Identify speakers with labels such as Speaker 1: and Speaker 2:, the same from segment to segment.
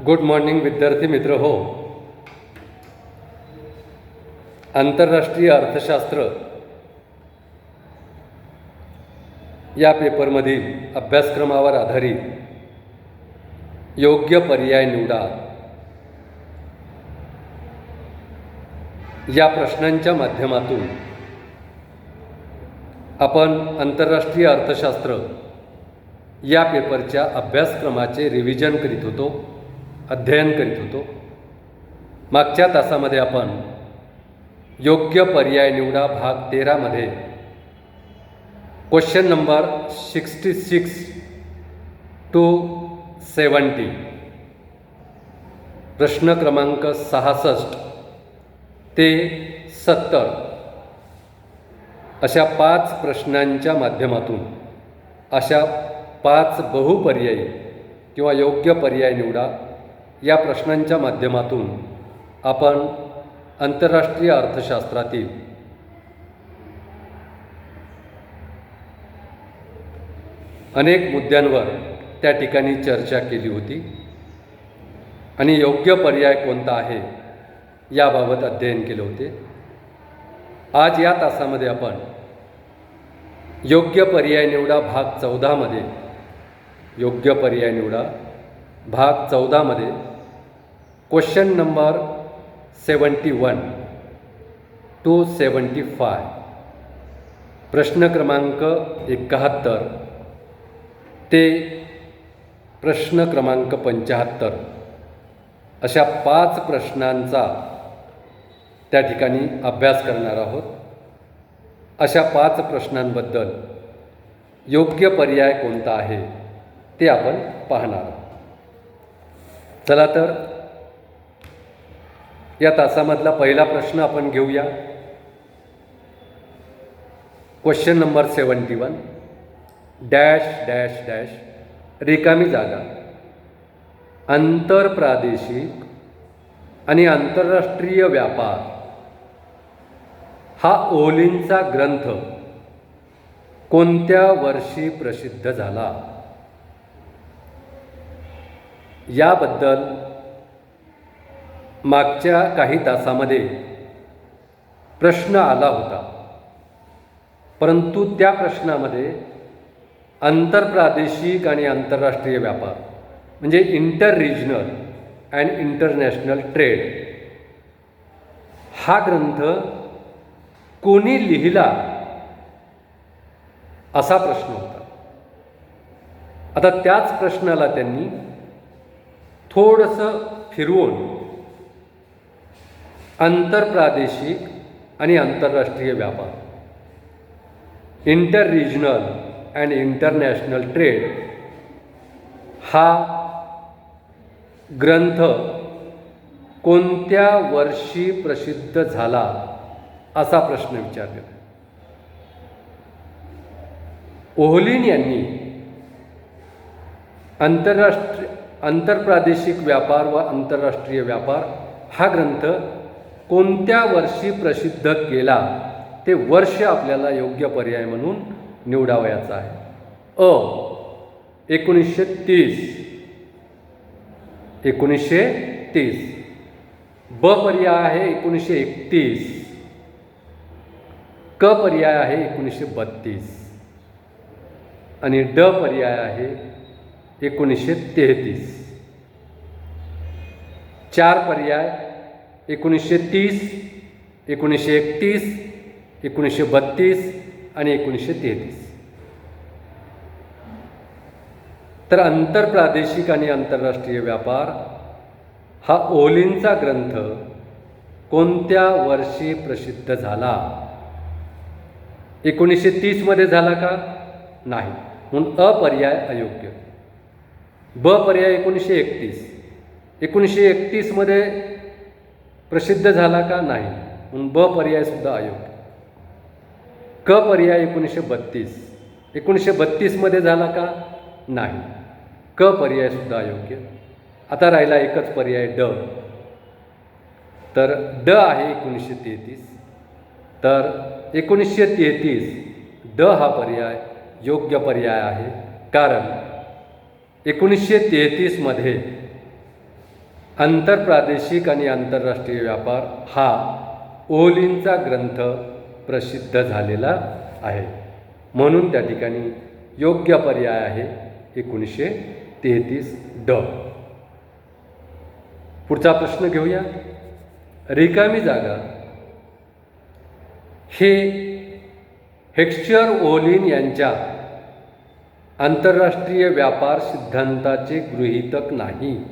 Speaker 1: Good morning विद्यार्थी मित्र हो. आंतरराष्ट्रीय अर्थशास्त्र या पेपरमधील अभ्यासक्रमावर आधारित योग्य पर्याय निवडा या प्रश्नांच्या माध्यमातून आपण आंतरराष्ट्रीय अर्थशास्त्र या पेपरच्या अभ्यासक्रमाचे रिव्हिजन करीत होतो, अध्ययन करीत होतो. मागच्या तासामध्ये आपण योग्य पर्याय निवडा भाग 13 मध्ये क्वेश्चन नंबर 66 to 70 प्रश्न क्रमांक 66 ते 70 अशा 5 प्रश्नांच्या माध्यमातून अशा 5 बहुपर्यायी किंवा योग्य पर्याय निवडा या प्रश्नांच्या माध्यमातून आपण आंतरराष्ट्रीय अर्थशास्त्रातील अनेक मुद्द्यांवर त्या ठिकाणी चर्चा केली होती आणि योग्य पर्याय कोणता आहे याबाबत अध्ययन केले होते. आज या तासामध्ये आपण योग्य पर्याय निवडा भाग 14 मध्ये योग्य पर्याय निवडा भाग 14 मध्ये क्वेश्चन नंबर 71 to 75 प्रश्न क्रमांक 71 ते प्रश्न क्रमांक 75 अशा 5 प्रश्नांचा त्या ठिकाणी अभ्यास करणार आहोत. अशा 5 प्रश्नांबद्दल योग्य पर्याय कोणता आहे ते आपण पाहणार आहोत. चला तर या तासामधला पहिला प्रश्न आपण घेऊया. Question number 71 dash dash dash रिकामी जागा आंतरप्रादेशिक आणि आंतरराष्ट्रीय व्यापार हा ओलींचा ग्रंथ कोणत्या वर्षी प्रसिद्ध झाला याबद्दल मागच्या काही तासामध्ये प्रश्न आला होता, परंतु त्या प्रश्नामध्ये आंतरप्रादेशिक आणि आंतरराष्ट्रीय व्यापार म्हणजे inter regional and international trade हा ग्रंथ कोणी लिहिला असा प्रश्न होता. आता त्याच प्रश्नाला त्यांनी थोडंसं फिरवून आंतरप्रादेशिक आणि आंतरराष्ट्रीय व्यापार inter regional and international trade हा ग्रंथ कोणत्या वर्षी प्रसिद्ध झाला असा प्रश्न विचारला. ओहलीन यांनी आंतरप्रादेशिक व्यापार व आंतरराष्ट्रीय व्यापार हा ग्रंथ कोणत्या वर्षी प्रसिद्ध केला ते वर्ष आपल्याला योग्य पर्याय म्हणून निवडावयाचा आहे. 1930 ब पर्याय आहे 1931, क पर्याय आहे 1932 आणि ड पर्याय आहे 1933. 4 पर्याय 1930, 1931, 1932 आणि 1933. तर आंतरप्रादेशिक आणि आंतरराष्ट्रीय व्यापार हा ओलींचा ग्रंथ कोणत्या वर्षी प्रसिद्ध झाला? 1930 मध्ये झाला का? नाही, म्हणून अ पर्याय अयोग्य. ब पर्याय 1931 मध्ये प्रसिद्ध झाला का? नाही, म्हणून ब पर्याय सुद्धा अयोग्य. क पर्याय 1932 मध्ये झाला का? नाही, क पर्याय सुद्धा अयोग्य. आता राहिला एकच पर्याय ड. तर ड आहे 1933. तर 1933 ड हा पर्याय योग्य पर्याय आहे, कारण 1933 मध्ये आंतरप्रादेशिक आणि आंतरराष्ट्रीय व्यापार हा ओलींचा ग्रंथ प्रसिद्ध झालेला आहे. म्हणून त्या ठिकाणी योग्य पर्याय आहे 1933 ड. पुढचा प्रश्न घेऊया. रिकामी जागा हे हेक्स्चर ओलिन यांच्या आंतरराष्ट्रीय व्यापार सिद्धांताचे गृहीतक नाही.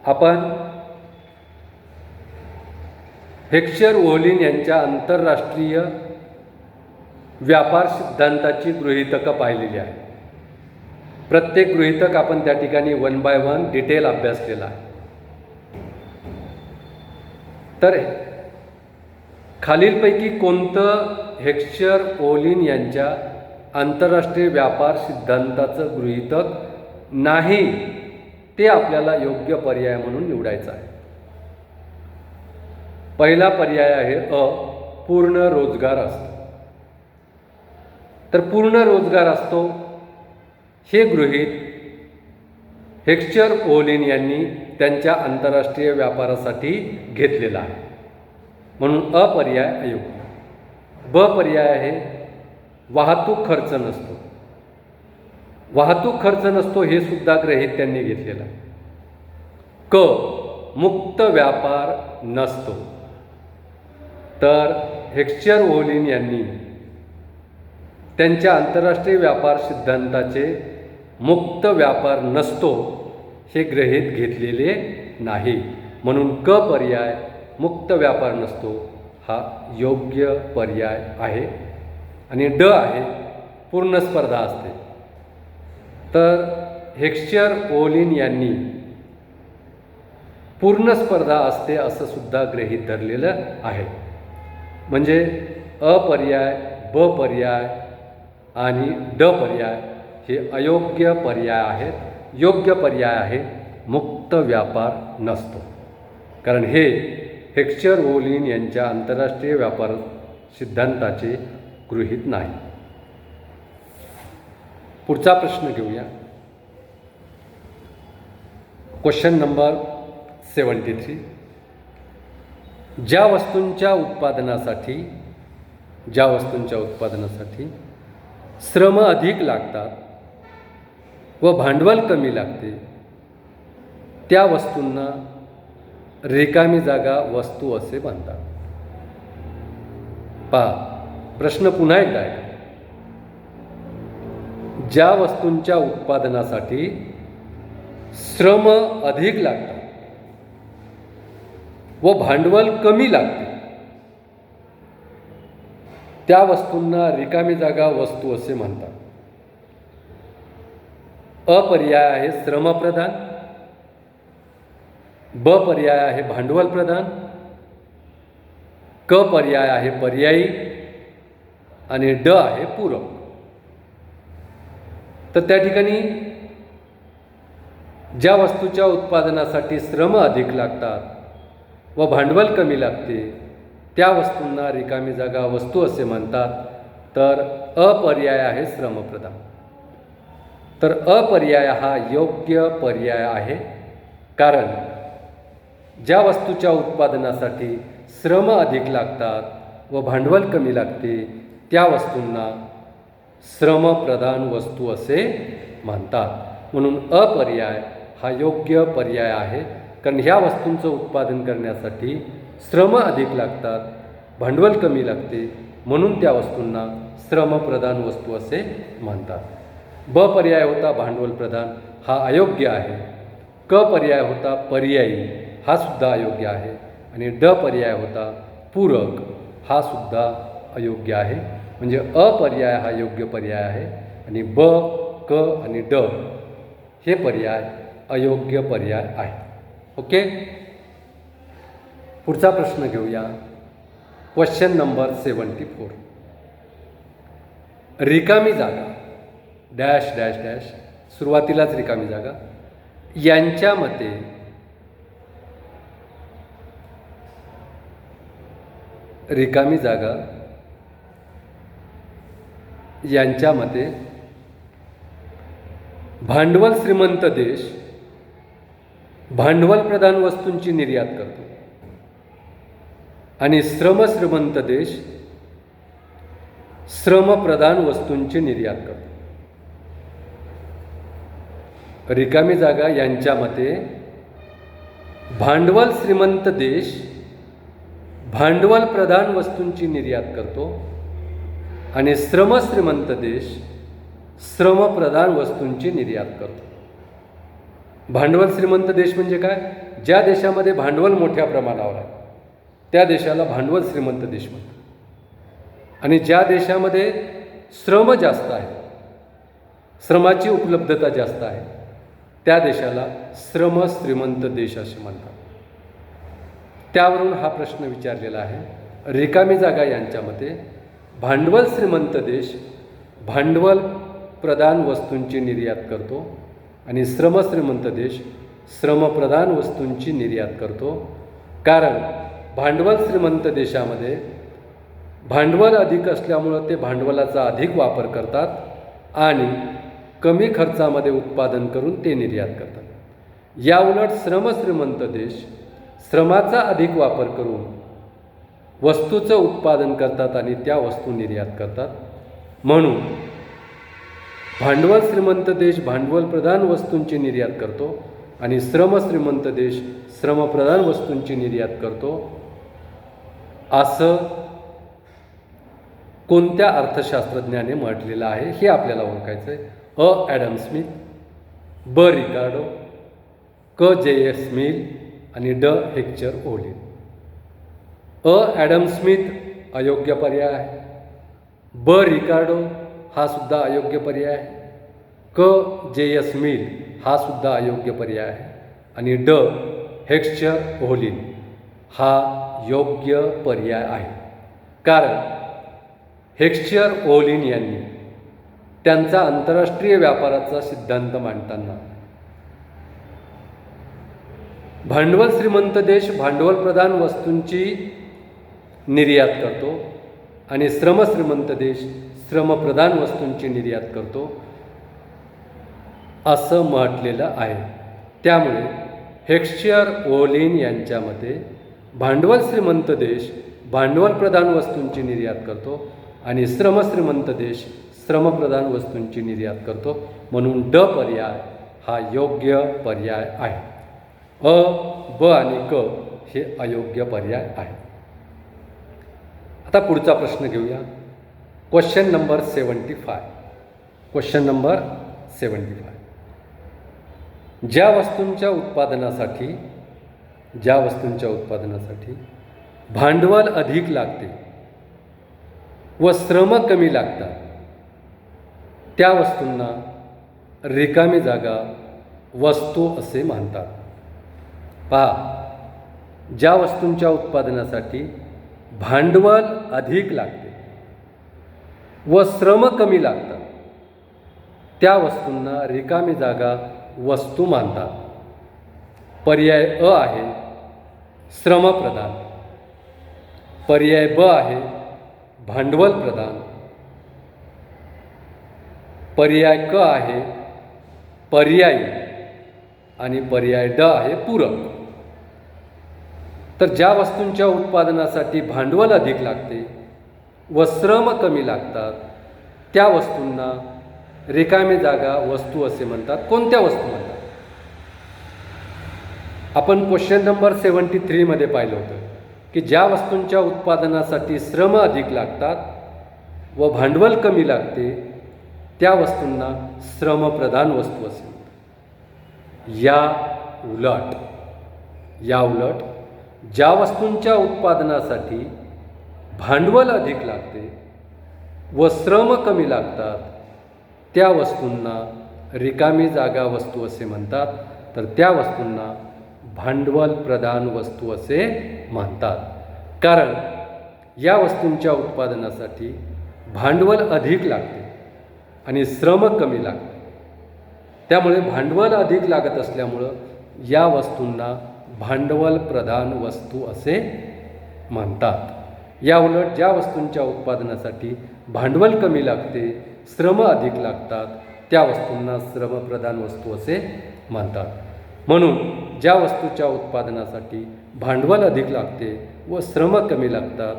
Speaker 1: आपण हेक्स्चर ओलिन यांच्या आंतरराष्ट्रीय व्यापार सिद्धांताची गृहीतकं पाहिलेली आहे. प्रत्येक गृहीतक आपण त्या ठिकाणी 1 बाय 1 डिटेल अभ्यास केला आहे. तर खालीलपैकी कोणतं हेक्स्चर ओलिन यांच्या आंतरराष्ट्रीय व्यापार सिद्धांताचं गृहीतक नाही ते आपल्याला योग्य पर्याय म्हणून निवडायचं आहे. पहिला पर्याय आहे अ, पूर्ण रोजगार असतो. तर पूर्ण रोजगार असतो हे गृहीत हेक्स्चर ओलिन यांनी त्यांच्या आंतरराष्ट्रीय व्यापारासाठी घेतलेला आहे. म्हणून अ पर्याय अयोग्य. ब पर्याय आहे वाहतूक खर्च नसतो. वाहतूक खर्च नसतो हे सुद्धा गृहीत त्यांनी घेतलेला आहे. क, मुक्त व्यापार नसतो. तर हेक्स्चर ओलिन यांनी त्यांच्या आंतरराष्ट्रीय व्यापार सिद्धांताचे मुक्त व्यापार नसतो हे गृहीत घेतलेले नाही. म्हणून क पर्याय मुक्त व्यापार नसतो हा योग्य पर्याय आहे. आणि ड आहे पूर्ण स्पर्धा असते. तर हेक्स्चर ओलिन यांनी पूर्ण स्पर्धा असते असं सुद्धा गृहीत धरलेलं आहे. म्हणजे अ पर्याय, ब पर्याय आणि ड पर्याय हे अयोग्य पर्याय आहेत. योग्य पर्याय आहे मुक्त व्यापार नसतो. कारण हे हेक्स्चर ओलिन यांच्या आंतरराष्ट्रीय व्यापार सिद्धांताचे गृहीत नाही. पुढचा प्रश्न घेऊया. Question number 73. ज्या वस्तूंच्या उत्पादनासाठी श्रम अधिक लागतात व भांडवल कमी लागते त्या वस्तूंना रिकामी जागा वस्तू असे म्हणतात. पहा, प्रश्न पुन्हा एकदा आहे. ज्या वस्तूंच्या उत्पादनासाठी श्रम अधिक लागतात व भांडवल कमी लागते त्या वस्तूंना रिकामी जागा वस्तू असे म्हणतात. अ पर्याय आहे श्रमप्रधान, ब पर्याय आहे भांडवल प्रधान, क पर्याय आहे पर्यायी आणि ड आहे पूरक. तर त्या ठिकाणी ज्या वस्तूच्या उत्पादनासाठी श्रम अधिक लागतात व भांडवल कमी लागते त्या वस्तूंना रिकामी जागा वस्तू असे म्हणतात. तर अ पर्याय आहे श्रमप्रधान. तर अ पर्याय हा योग्य पर्याय आहे. कारण ज्या वस्तूच्या उत्पादनासाठी श्रम अधिक लागतात व भांडवल कमी लागते त्या वस्तूंना श्रमप्रधान वस्तू असे म्हणतात. म्हणून अ पर्याय हा योग्य पर्याय आहे. कारण ह्या वस्तूंचं उत्पादन करण्यासाठी श्रम अधिक लागतात, भांडवल कमी लागते, म्हणून त्या वस्तूंना श्रमप्रधान वस्तू असे म्हणतात. ब पर्याय होता भांडवल प्रधान, हा अयोग्य आहे. क पर्याय होता पर्यायी, हा सुद्धा अयोग्य आहे. आणि ड पर्याय होता पूरक, हा सुद्धा अयोग्य आहे. म्हणजे अ पर्याय हा योग्य पर्याय आहे आणि ब, क आणि ड हे पर्याय अयोग्य पर्याय आहे. ओके. पुढचा प्रश्न घेऊया. Question number 74. रिकामी जागा डॅश डॅश डॅश, सुरुवातीलाच रिकामी जागा, यांच्या मते रिकामी जागा यांच्या मते भांडवल श्रीमंत देश भांडवल प्रधान वस्तूंची निर्यात करतो आणि श्रमश्रीमंत देश श्रमप्रधान वस्तूंची निर्यात करतो। रिकामी जागा यांच्या मते भांडवल श्रीमंत देश भांडवल प्रधान वस्तूंची निर्यात करतो आणि श्रमश्रीमंत देश श्रमप्रधान वस्तूंची निर्यात करतो। भांडवल श्रीमंत देश म्हणजे काय? ज्या देशामध्ये भांडवल मोठ्या प्रमाणावर आहे त्या देशाला भांडवल श्रीमंत देश म्हणतात आणि ज्या देशामध्ये श्रम जास्त आहे, श्रमाची उपलब्धता जास्त आहे, त्या देशाला श्रम श्रीमंत देश असे म्हणतात। त्यावरून हा प्रश्न विचारलेला आहे। रिकामी जागा यांच्या मते भांडवल श्रीमंत देश भांडवल प्रधान वस्तूंची निर्यात करतो आणि श्रमश्रीमंत देश श्रमप्रधान वस्तूंची निर्यात करतो, कारण भांडवल श्रीमंत देशामध्ये भांडवल अधिक असल्यामुळं ते भांडवलाचा अधिक वापर करतात आणि कमी खर्चामध्ये उत्पादन करून ते निर्यात करतात। याउलट श्रमश्रीमंत देश श्रमाचा अधिक वापर करून वस्तूचं उत्पादन करतात आणि त्या वस्तू निर्यात करतात। म्हणून भांडवल श्रीमंत देश भांडवल प्रधान वस्तूंची निर्यात करतो आणि श्रमश्रीमंत देश श्रमप्रधान वस्तूंची निर्यात करतो, असं कोणत्या अर्थशास्त्रज्ञाने म्हटलेलं आहे हे आपल्याला ओळखायचं आहे। अ. ॲडम स्मिथ, ब. रिकार्डो, क. जे.एस. मिल आणि ड. हेक्चर ओलिन। अ. ॲडम स्मिथ अयोग्य पर्याय आहे, ब. रिकार्डो हा सुद्धा अयोग्य पर्याय आहे, क. जे.एस. मिल हा सुद्धा अयोग्य पर्याय आहे आणि ड. हेक्चर ओलिन हा योग्य पर्याय आहे। कारण हेक्चर ओलिन यांनी त्यांचा आंतरराष्ट्रीय व्यापाराचा सिद्धांत मांडताना भांडवल श्रीमंत देश भांडवल प्रधान वस्तूंची निर्यात करतो आणि श्रमश्रीमंत देश श्रमप्रधान वस्तूंची निर्यात करतो असं म्हटलेलं आहे। त्यामुळे हेक्चर ओलिन यांच्या मते भांडवल श्रीमंत देश भांडवल प्रधान वस्तूंची निर्यात करतो आणि श्रमश्रीमंत देश श्रमप्रधान वस्तूंची निर्यात करतो, म्हणून ड पर्याय हा योग्य पर्याय आहे। अ, ब आणि क हे अयोग्य पर्याय आहे। आता पुढचा प्रश्न घेऊया। Question number 75। क्वेश्चन नंबर 75, ज्या वस्तूंच्या उत्पादनासाठी भांडवल अधिक लागते व श्रम कमी लागतात त्या वस्तूंना रिकामी जागा वस्तू असे म्हणतात। पहा, ज्या वस्तूंच्या उत्पादनासाठी भांडवल अधिक लागते व श्रम कमी लागतात त्या वस्तूंना रिकामी जागा वस्तू मानतात। पर्याय अ आहे श्रमप्रधान, पर्याय ब आहे भांडवल प्रधान, पर्याय क आहे पर्यायी आणि पर्याय ड आहे पूरक। तर ज्या वस्तूंच्या उत्पादनासाठी भांडवल अधिक लागते व श्रम कमी लागतात त्या वस्तूंना रिकामी जागा वस्तू असे म्हणतात। कोणत्या वस्तू म्हणतात? आपण क्वेश्चन नंबर 73 मध्ये पाहिलं होतं की ज्या वस्तूंच्या उत्पादनासाठी श्रम अधिक लागतात व भांडवल कमी लागते त्या वस्तूंना श्रमप्रधान वस्तू असे म्हणतात। या उलट ज्या वस्तूंच्या उत्पादनासाठी भांडवल अधिक लागते व श्रम कमी लागतात त्या वस्तूंना रिकामी जागा वस्तू असे म्हणतात, तर त्या वस्तूंना भांडवल प्रधान वस्तू असे म्हणतात। कारण या वस्तूंच्या उत्पादनासाठी भांडवल अधिक लागते आणि श्रम कमी लागते, त्यामुळे भांडवल अधिक लागत असल्यामुळं या वस्तूंना भांडवल प्रधान वस्तू असे म्हणतात। या उलट ज्या वस्तूंच्या उत्पादनासाठी भांडवल कमी लागते श्रम अधिक लागतात त्या वस्तूंना श्रमप्रधान वस्तू असे म्हणतात। म्हणून ज्या वस्तूच्या उत्पादनासाठी भांडवल अधिक लागते व श्रम कमी लागतात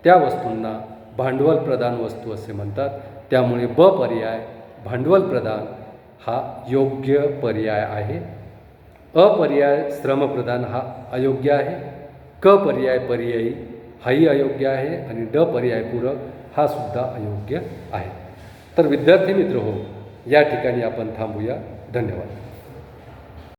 Speaker 1: त्या वस्तूंना भांडवल प्रधान वस्तू असे म्हणतात. त्यामुळे ब पर्याय भांडवल प्रधान हा योग्य पर्याय आहे. अ पर्याय श्रमप्रधान हा अयोग्य आहे. क पर्याय पर्यायी हाही अयोग्य आहे आणि ड पर्याय पूरक हा सुद्धा अयोग्य आहे. तर विद्यार्थी मित्र हो, या ठिकाणी आपण थांबूया. धन्यवाद.